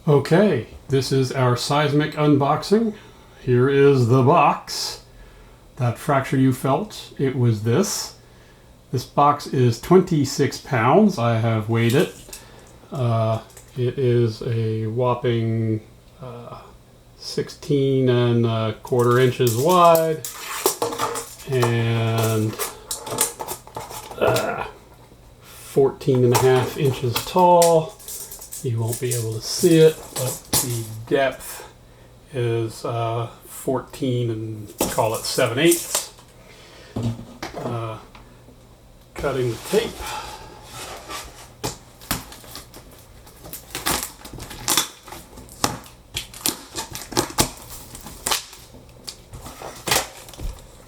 Okay, this is our Cysmic unboxing. Here is the box. That fracture you felt, it was this. This box is 26 pounds. I have weighed it. It is a whopping 16 and a quarter inches wide and 14 and a half inches tall. You won't be able to see it, but the depth is 14 and call it 7/8. Cutting the tape.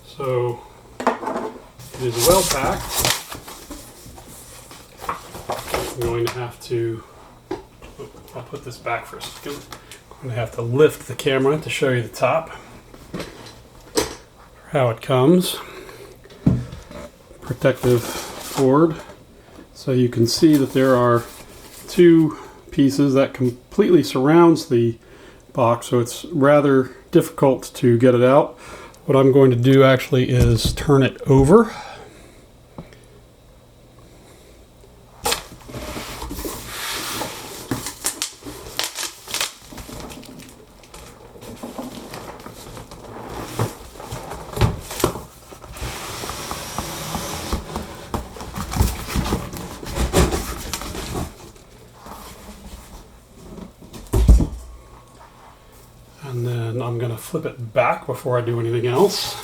So it is well packed. I'm going to have to, I'll put this back for a second. I'm going to have to lift the camera to show you the top, how it comes. Protective board, so you can see that there are two pieces that completely surrounds the box, so it's rather difficult to get it out. What I'm going to do actually is turn it over. And then I'm going to flip it back before I do anything else.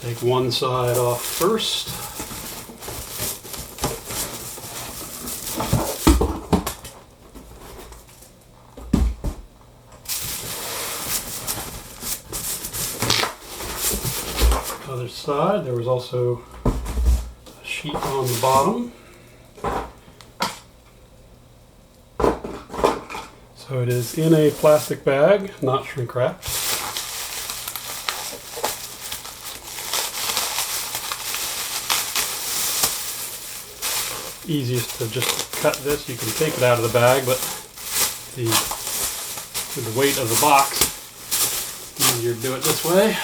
Take one side off first. Other side, there was also a sheet on the bottom. So it is in a plastic bag, not shrink wrapped. Easiest to just cut this. You can take it out of the bag, but with the weight of the box, easier to do it this way.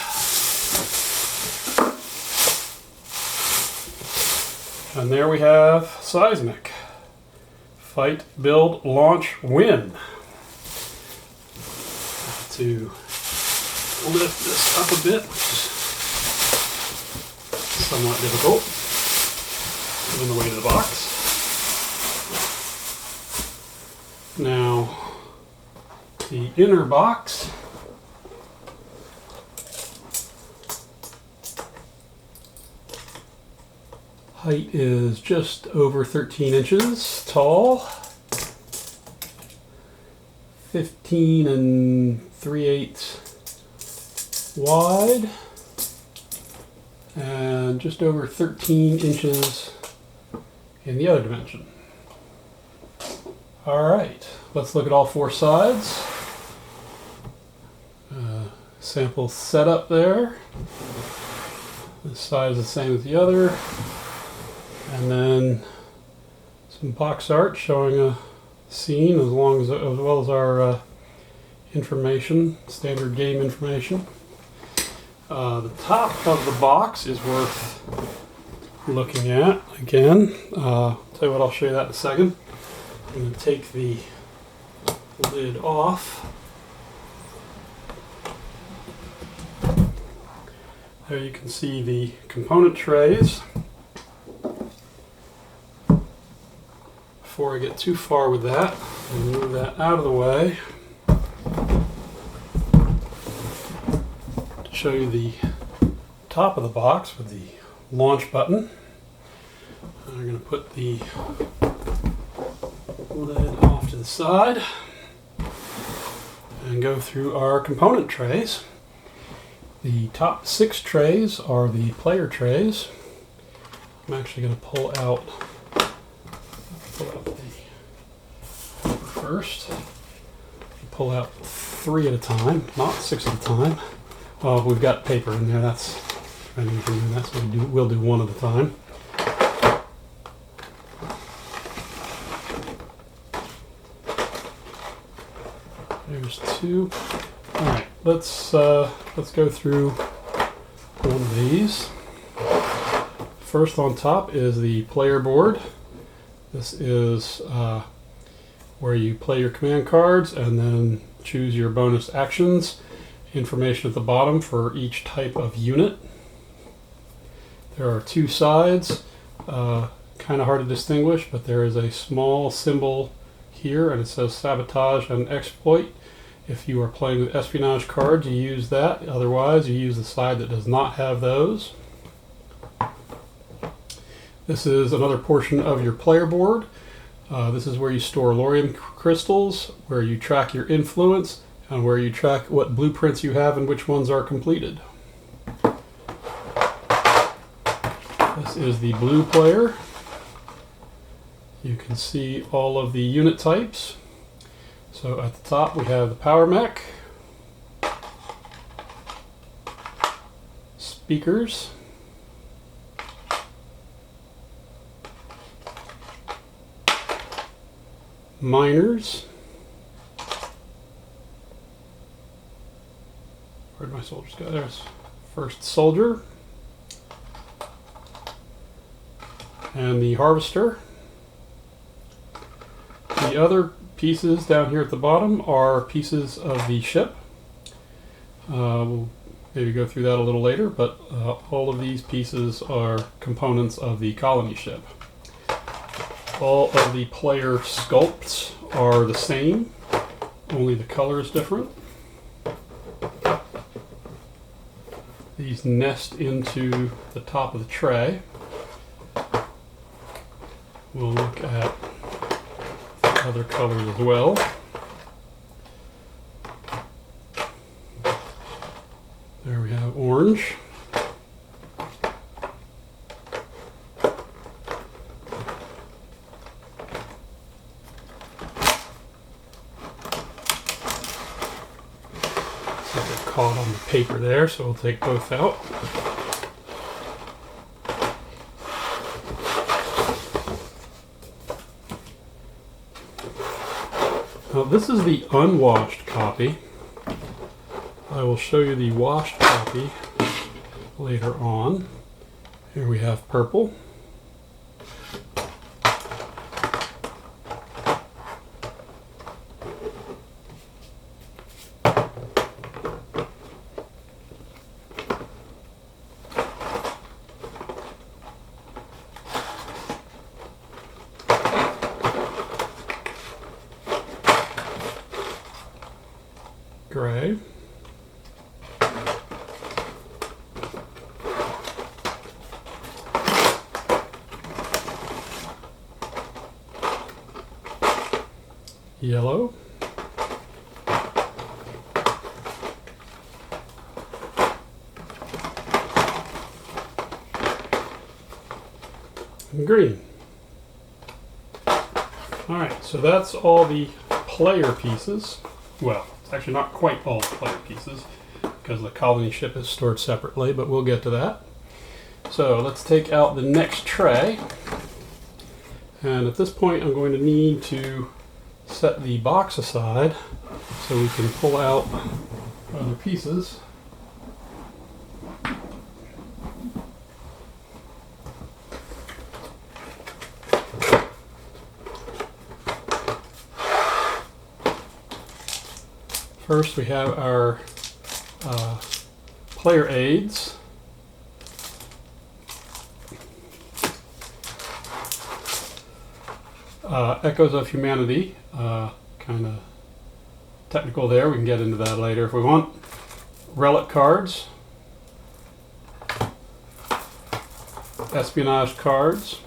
And there we have Cysmic. Fight, build, launch, win. To lift this up a bit, which is somewhat difficult given the weight of the box. Now, the inner box height is just over 13 inches tall, 15 and 3/8 wide, and just over 13 inches in the other dimension. Alright, let's look at all four sides. Sample setup there. This side is the same as the other. And then some box art showing a scene as well as our information, standard game information. The top of the box is worth looking at again. Tell you what, I'll show you that in a second. I'm going to take the lid off. There you can see the component trays. Before I get too far with that, I'll move that out of the way to show you the top of the box with the launch button. I'm going to put the lid off to the side and go through our component trays. The top 6 trays are the player trays. I'm actually going to pull out the paper first. Pull out 3 at a time, not 6 at a time. Well, we've got paper in there. That's what we'll do one at a time. 2. All right, let's go through one of these. First on top is the player board. This is where you play your command cards and then choose your bonus actions. Information at the bottom for each type of unit. There are 2 sides, kind of hard to distinguish, but there is a small symbol here and it says sabotage and exploit. If you are playing with espionage cards, you use that. Otherwise, you use the side that does not have those. This is another portion of your player board. This is where you store Lorium crystals, where you track your influence, and where you track what blueprints you have and which ones are completed. This is the blue player. You can see all of the unit types. So at the top we have the power mech, speakers, miners. Where'd my soldiers go? There's first soldier. And the harvester. The other pieces down here at the bottom are pieces of the ship. We'll maybe go through that a little later, but all of these pieces are components of the colony ship. All of the player sculpts are the same, only the color is different. These nest into the top of the tray. We'll look at the other colors as well. There we have orange. They're caught on the paper there, so we'll take both out. Now this is the unwashed copy. I will show you the washed copy later on. Here we have purple. Gray. Yellow. And green. All right, so that's all the player pieces. Well, it's actually not quite all the player pieces because the colony ship is stored separately, but we'll get to that. So let's take out the next tray. And at this point, I'm going to need to set the box aside so we can pull out other pieces. First, we have our player aids. Echoes of Humanity, kind of technical there. We can get into that later if we want. Relic cards. Espionage cards.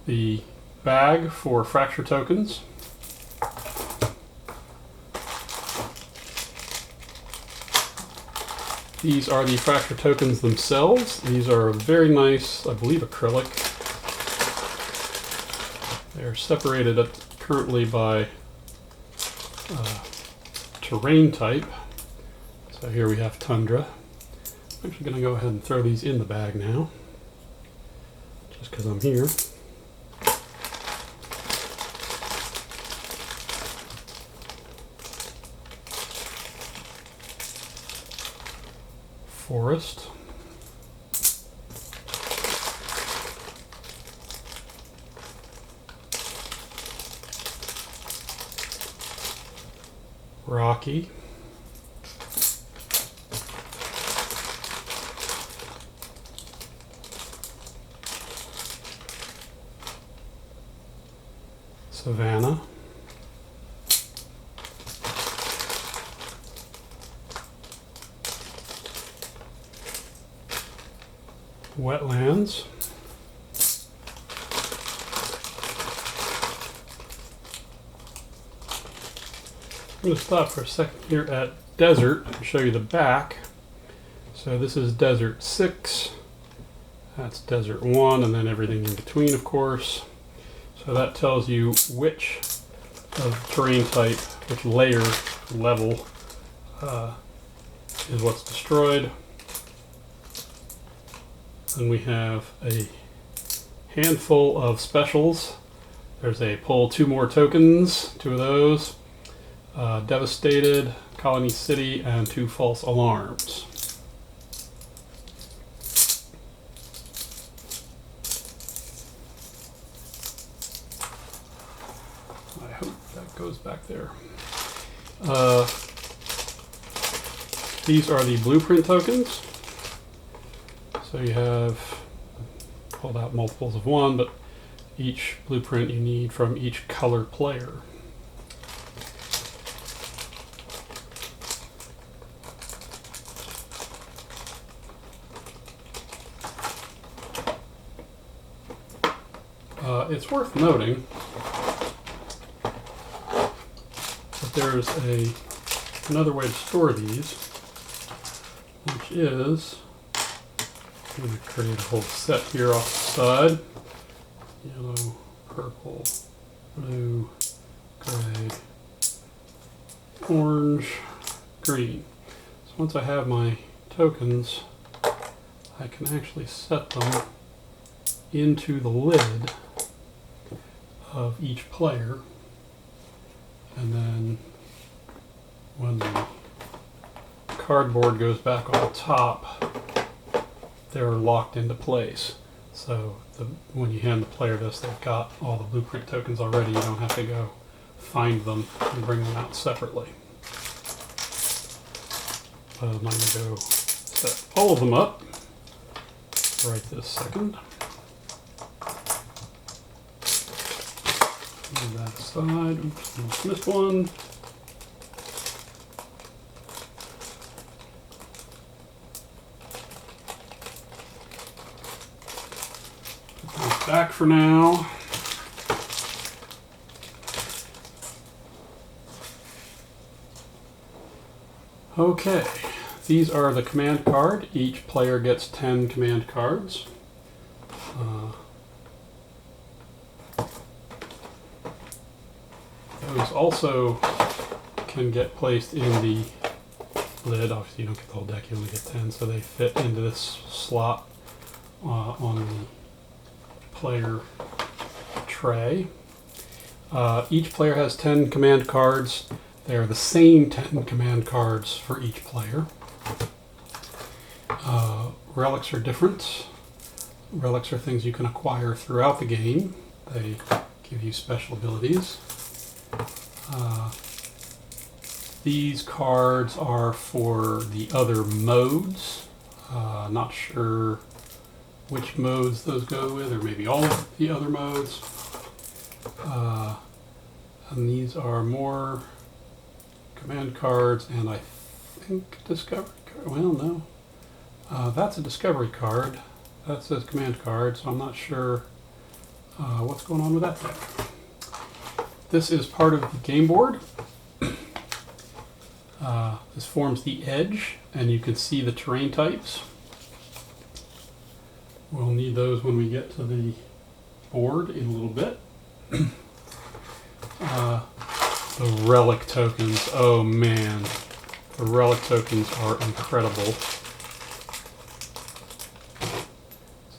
The bag for fracture tokens. These are the fracture tokens themselves. These are very nice, I believe, acrylic. They're separated currently by terrain type. So here we have tundra. I'm actually going to go ahead and throw these in the bag now, just because I'm here. forest. Rocky. Savannah. Wetlands. I'm going to stop for a second here at Desert and show you the back. So this is Desert 6, that's Desert 1, and then everything in between, of course. So that tells you which of terrain type, which layer, level, is what's destroyed. And we have a handful of specials. There's a pull 2 more tokens, 2 of those. Devastated, Colony City, and 2 false alarms. I hope that goes back there. These are the blueprint tokens. So you have pulled out multiples of 1, but each blueprint you need from each color player. It's worth noting that there's another way to store these, which is, I'm going to create a whole set here off the side. Yellow, purple, blue, gray, orange, green. So once I have my tokens, I can actually set them into the lid of each player, and then when the cardboard goes back on top, they're locked into place. So when you hand the player this, they've got all the blueprint tokens already. You don't have to go find them and bring them out separately. I'm going to go set all of them up right this second. Move that aside. Oops, missed one. Put those back for now. Okay, these are the command card. Each player gets 10 command cards. Those also can get placed in the lid. Obviously you don't get the whole deck, you only get 10, so they fit into this slot on the player tray. Each player has 10 command cards. They are the same 10 command cards for each player. Relics are different. Relics are things you can acquire throughout the game. They give you special abilities. These cards are for the other modes. Not sure which modes those go with, or maybe all of the other modes. And these are more command cards, and I think discovery card. Well, no. That's a discovery card. That says command card, so I'm not sure what's going on with that deck. This is part of the game board. This forms the edge, and you can see the terrain types. We'll need those when we get to the board in a little bit. The relic tokens, oh man, the relic tokens are incredible.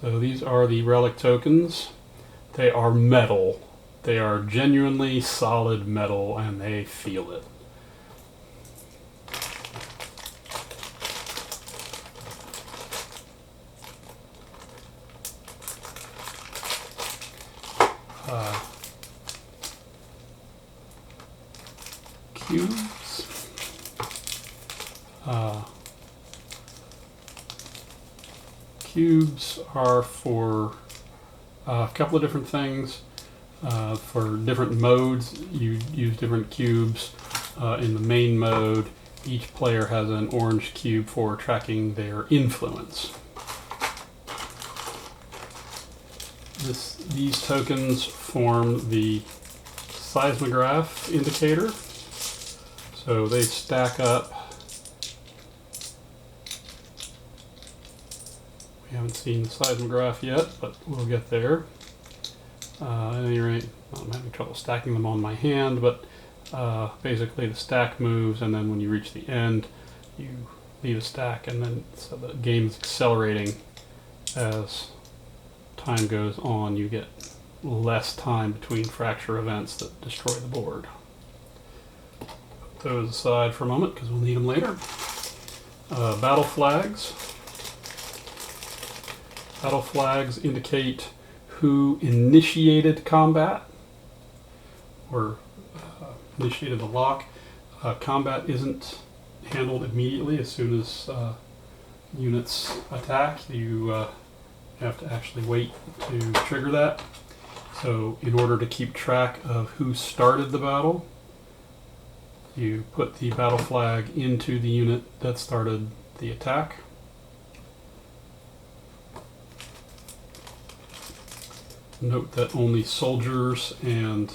So these are the relic tokens. They are metal. They are genuinely solid metal, and they feel it. cubes. Cubes are for a couple of different things. For different modes, you use different cubes. In the main mode, each player has an orange cube for tracking their influence. These tokens form the seismograph indicator. So they stack up. We haven't seen the seismograph yet, but we'll get there. At any rate, I'm having trouble stacking them on my hand, but basically the stack moves, and then when you reach the end, you leave a stack, and then so the game is accelerating as time goes on. You get less time between fracture events that destroy the board. Put those aside for a moment because we'll need them later. Battle flags. Battle flags indicate who initiated combat or initiated the lock. Combat isn't handled immediately as soon as units attack. You have to actually wait to trigger that. So in order to keep track of who started the battle, you put the battle flag into the unit that started the attack. Note that only soldiers and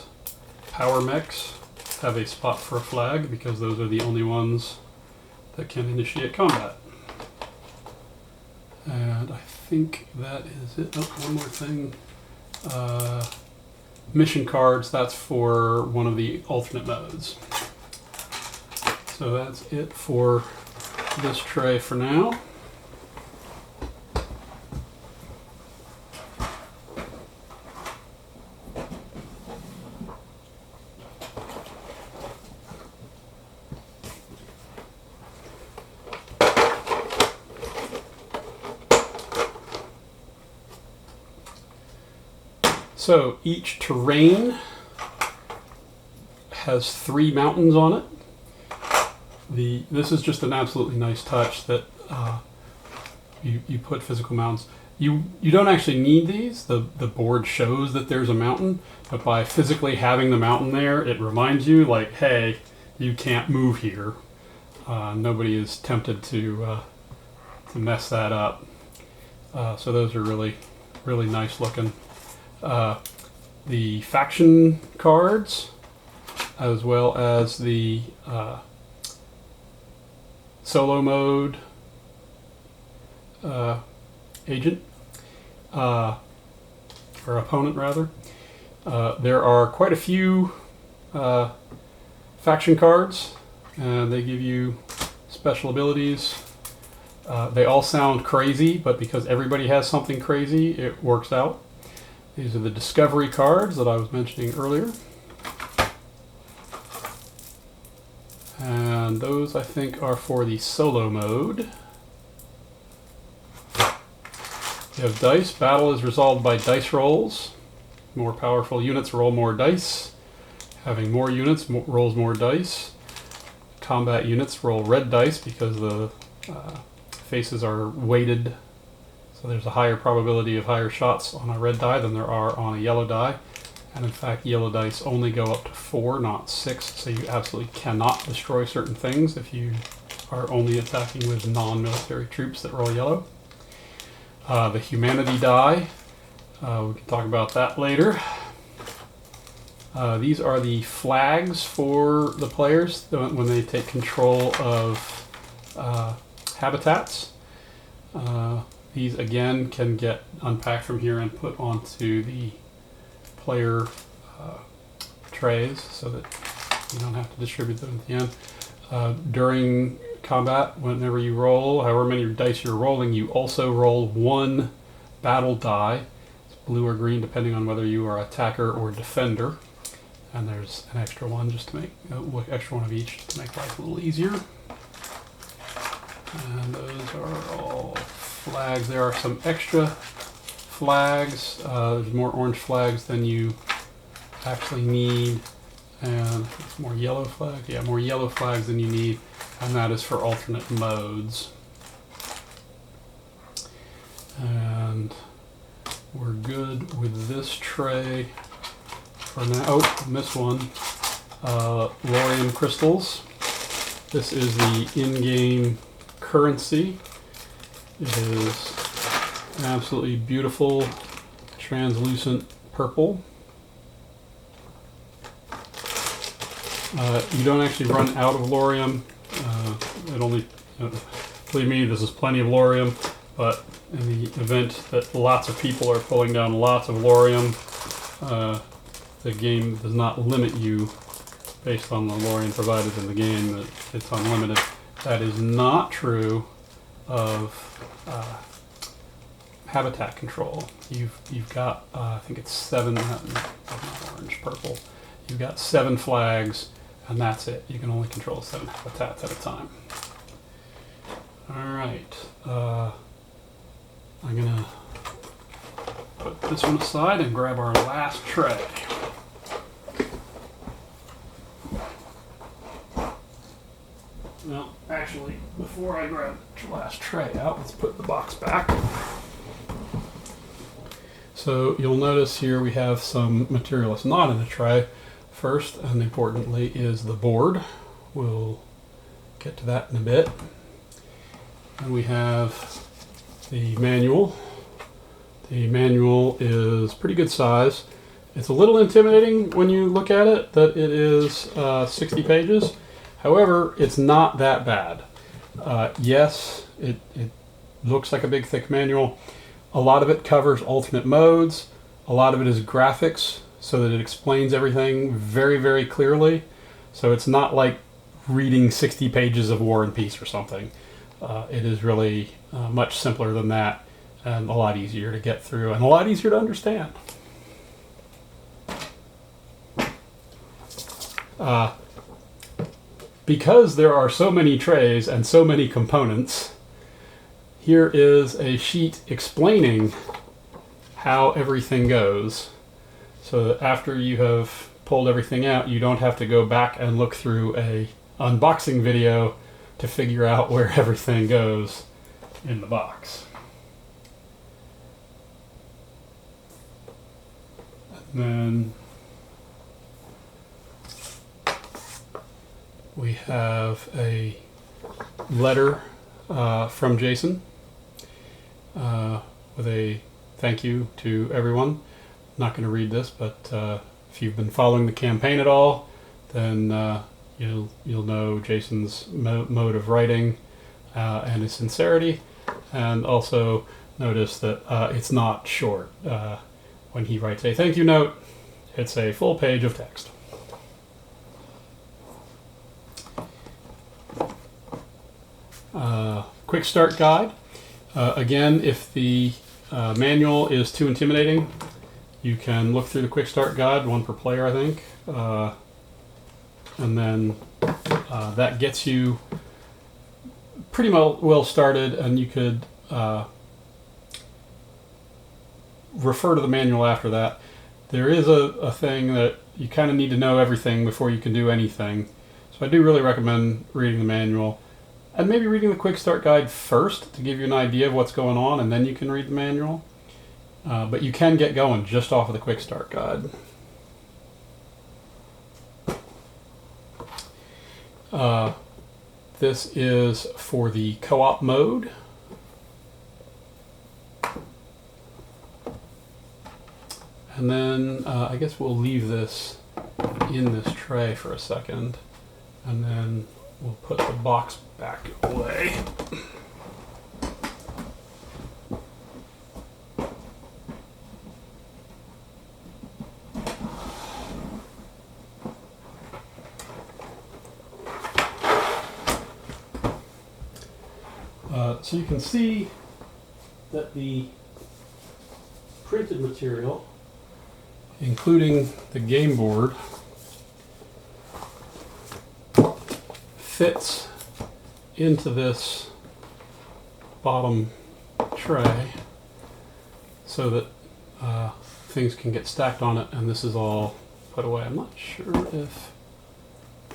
power mechs have a spot for a flag because those are the only ones that can initiate combat. And I think that is it. Oh, one more thing. Mission cards, that's for one of the alternate modes. So that's it for this tray for now. So each terrain has 3 mountains on it. This is just an absolutely nice touch that you put physical mountains. You don't actually need these. The board shows that there's a mountain, but by physically having the mountain there, it reminds you, like, hey, you can't move here. Nobody is tempted to mess that up. So those are really, really nice looking. The faction cards, as well as the solo mode agent, or opponent rather. There are quite a few faction cards, and they give you special abilities. They all sound crazy, but because everybody has something crazy, it works out. These are the discovery cards that I was mentioning earlier. And those, I think, are for the solo mode. You have dice. Battle is resolved by dice rolls. More powerful units roll more dice. Having more units rolls more dice. Combat units roll red dice because the faces are weighted. So there's a higher probability of higher shots on a red die than there are on a yellow die. And in fact, yellow dice only go up to 4, not 6. So you absolutely cannot destroy certain things if you are only attacking with non-military troops that roll yellow. The humanity die, we can talk about that later. These are the flags for the players when they take control of habitats. These again can get unpacked from here and put onto the player trays so that you don't have to distribute them at the end. During combat, whenever you roll, however many dice you're rolling, you also roll 1 battle die. It's blue or green depending on whether you are attacker or defender. And there's an extra one just to make extra one of each to make life a little easier. And those are all flags. There are some extra flags. There's more orange flags than you actually need, and more yellow flags, yeah, more yellow flags than you need, and that is for alternate modes. And we're good with this tray for now. Oh, missed one. Laurium crystals. This is the in-game currency. It is an absolutely beautiful, translucent purple. You don't actually run out of Laurium. It only, believe me, this is plenty of Laurium, but in the event that lots of people are pulling down lots of Laurium, the game does not limit you based on the Laurium provided in the game, that it's unlimited. That is not true of habitat control. You've got, I think it's 7, not orange, purple. You've got 7 flags, and that's it. You can only control 7 habitats at a time. All right. I'm gonna put this one aside and grab our last tray. Well, actually, before I grab the last tray out, let's put the box back. So you'll notice here we have some material that's not in the tray. First, and importantly, is the board. We'll get to that in a bit. And we have the manual. The manual is pretty good size. It's a little intimidating when you look at it that it is 60 pages. However, it's not that bad. Yes, it looks like a big thick manual. A lot of it covers alternate modes. A lot of it is graphics so that it explains everything very, very clearly. So it's not like reading 60 pages of War and Peace or something. It is really much simpler than that, and a lot easier to get through and a lot easier to understand. Because there are so many trays and so many components, here is a sheet explaining how everything goes, so that after you have pulled everything out, you don't have to go back and look through a unboxing video to figure out where everything goes in the box. And then we have a letter from Jason with a thank you to everyone. I'm not going to read this, but if you've been following the campaign at all, then you'll know Jason's mode of writing and his sincerity, and also notice that it's not short. When he writes a thank you note, it's a full page of text. Quick start guide. Again, if the manual is too intimidating, you can look through the quick start guide, one per player, I think. And then that gets you pretty well started, and you could refer to the manual after that. There is a thing that you kind of need to know everything before you can do anything. So I do really recommend reading the manual, and maybe reading the quick start guide first to give you an idea of what's going on, and then you can read the manual. But you can get going just off of the quick start guide. This is for the co-op mode. And then I guess we'll leave this in this tray for a second, and then we'll put the box back away. So you can see that the printed material, including the game board, fits into this bottom tray so that things can get stacked on it, and this is all put away. I'm not sure if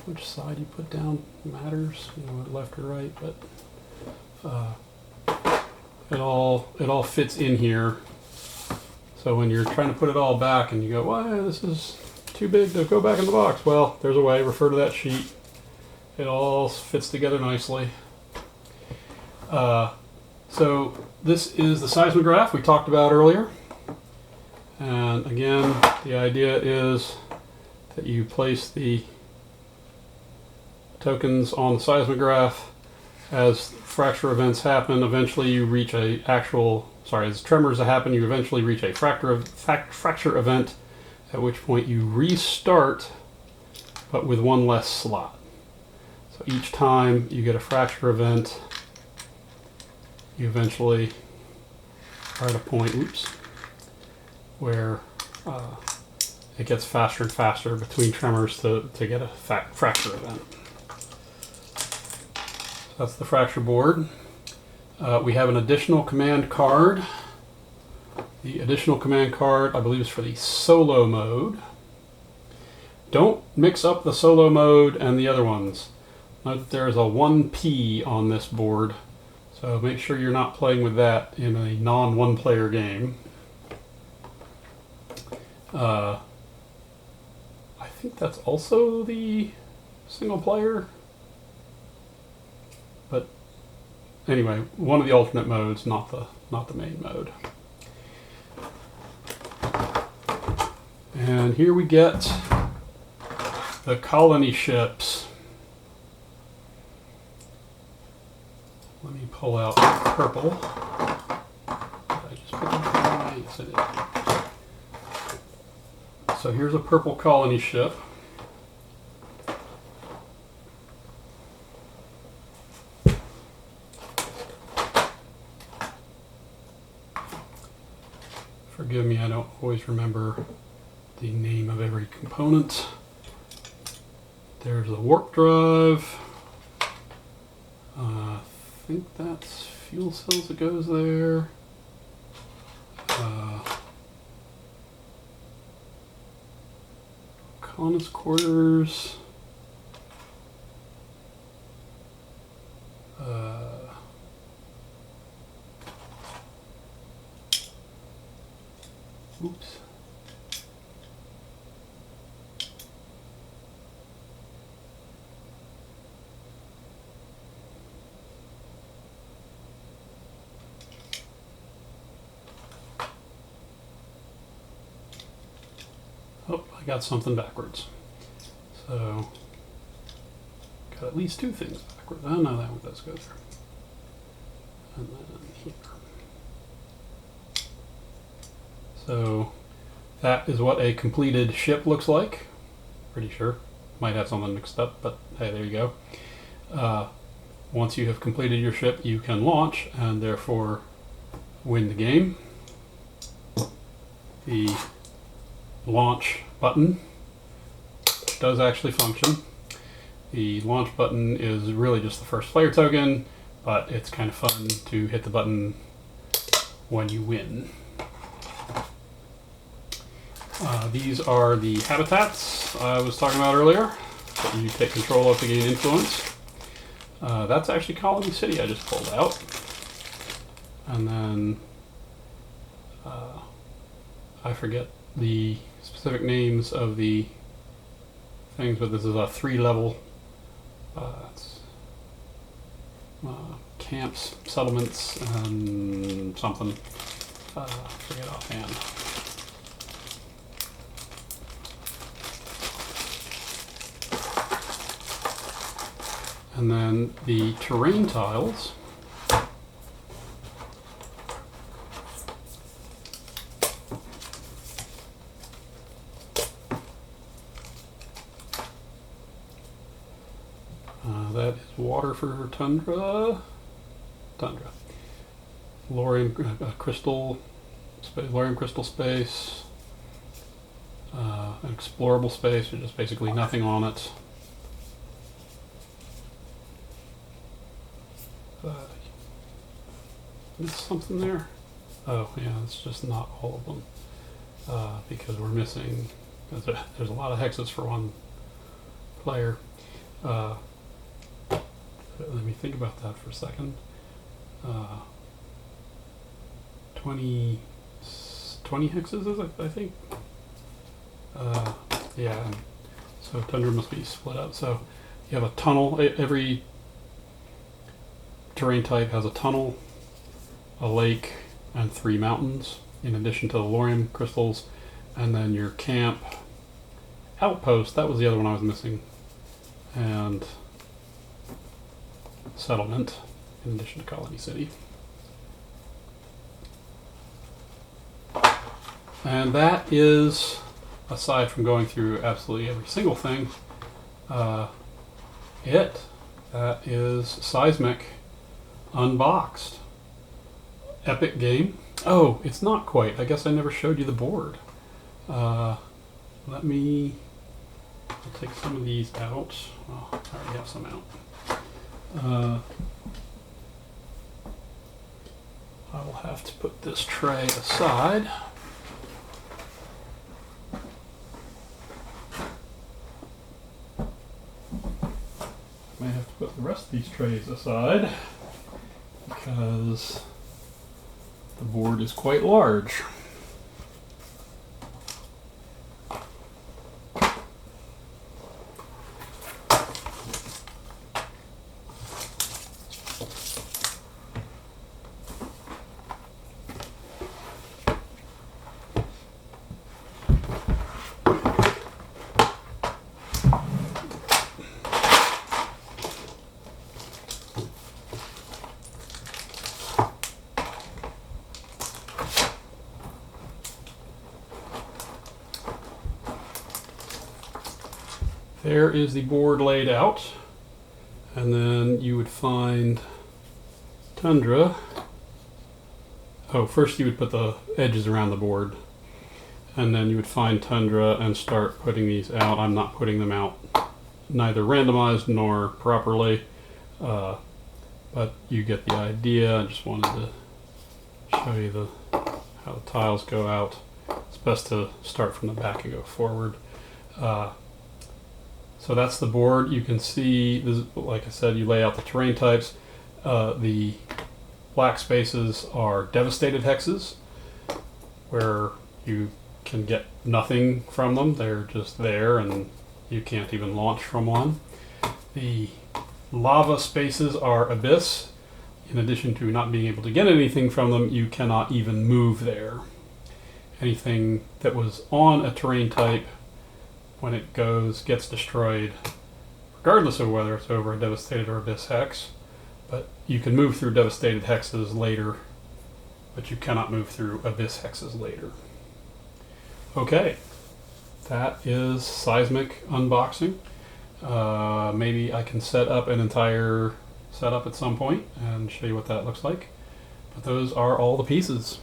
which side you put down matters, left or right, but it all fits in here. So when you're trying to put it all back and you go, "Why, this is too big to go back in the box," well, there's a way. Refer to that sheet. It all fits together nicely. So this is the seismograph we talked about earlier. And again, the idea is that you place the tokens on the seismograph. As fracture events happen, eventually you reach as tremors happen, you eventually reach a fracture event, at which point you restart, but with one less slot. So each time you get a fracture event, you eventually are at a point, where it gets faster and faster between tremors to get a fracture event. So that's the fracture board. We have an additional command card. The additional command card, I believe, is for the solo mode. Don't mix up the solo mode and the other ones. Note that there is a 1P on this board, so make sure you're not playing with that in a non-one player game. I think that's also the single player, but anyway, one of the alternate modes, not the main mode. And here we get the colony ships. Let me pull out purple. Did I just put them in? Yes, I did. So here's a purple colony ship. Forgive me, I don't always remember the name of every component. There's a warp drive. I think that's fuel cells that goes there. Colonist quarters. Oops. Oh, I got something backwards. So, got at least two things backwards. Oh no, that one does go there. And then here. So, that is what a completed ship looks like. Pretty sure. Might have something mixed up, but hey, there you go. Once you have completed your ship, you can launch and therefore win the game. The launch button does actually function. The launch button is really just the first player token, but it's kind of fun to hit the button when you win. These are the habitats I was talking about earlier that you take control of to gain influence. That's actually Colony City I just pulled out. And then I forget the specific names of the things, but this is a 3-level camps, settlements, and something. Forget offhand. And then the terrain tiles. That is water for tundra. Lorium crystal space. An explorable space, which is basically nothing on it. Is something there? Oh yeah, it's just not all of them because we're missing There's a lot of hexes for one player. Let me think about that for a second. 20 hexes is it, I think. Yeah, and so Tundra must be split up. So you have a tunnel. Every terrain type has a tunnel, a lake, and 3 mountains, in addition to the Lorium crystals, and then your camp, outpost, that was the other one I was missing, and settlement, in addition to Colony City. And that is, aside from going through absolutely every single thing, that is Cysmic unboxed. Epic game. Oh, it's not quite. I guess I never showed you the board. I'll take some of these out. Oh, I already have some out. I will have to put this tray aside. I may have to put the rest of these trays aside because the board is quite large. There is the board laid out, and then you would find Tundra. Oh, first you would put the edges around the board, and then you would find Tundra and start putting these out. I'm not putting them out neither randomized nor properly, but you get the idea. I just wanted to show you how the tiles go out. It's best to start from the back and go forward. So that's the board. You can see, this, like I said, you lay out the terrain types. The black spaces are devastated hexes, where you can get nothing from them. They're just there and you can't even launch from one. The lava spaces are abyss. In addition to not being able to get anything from them, you cannot even move there. Anything that was on a terrain type, when it gets destroyed, regardless of whether it's over a devastated or abyss hex. But you can move through devastated hexes later, but you cannot move through abyss hexes later. Okay, that is Cysmic unboxing. Maybe I can set up an entire setup at some point and show you what that looks like. But those are all the pieces.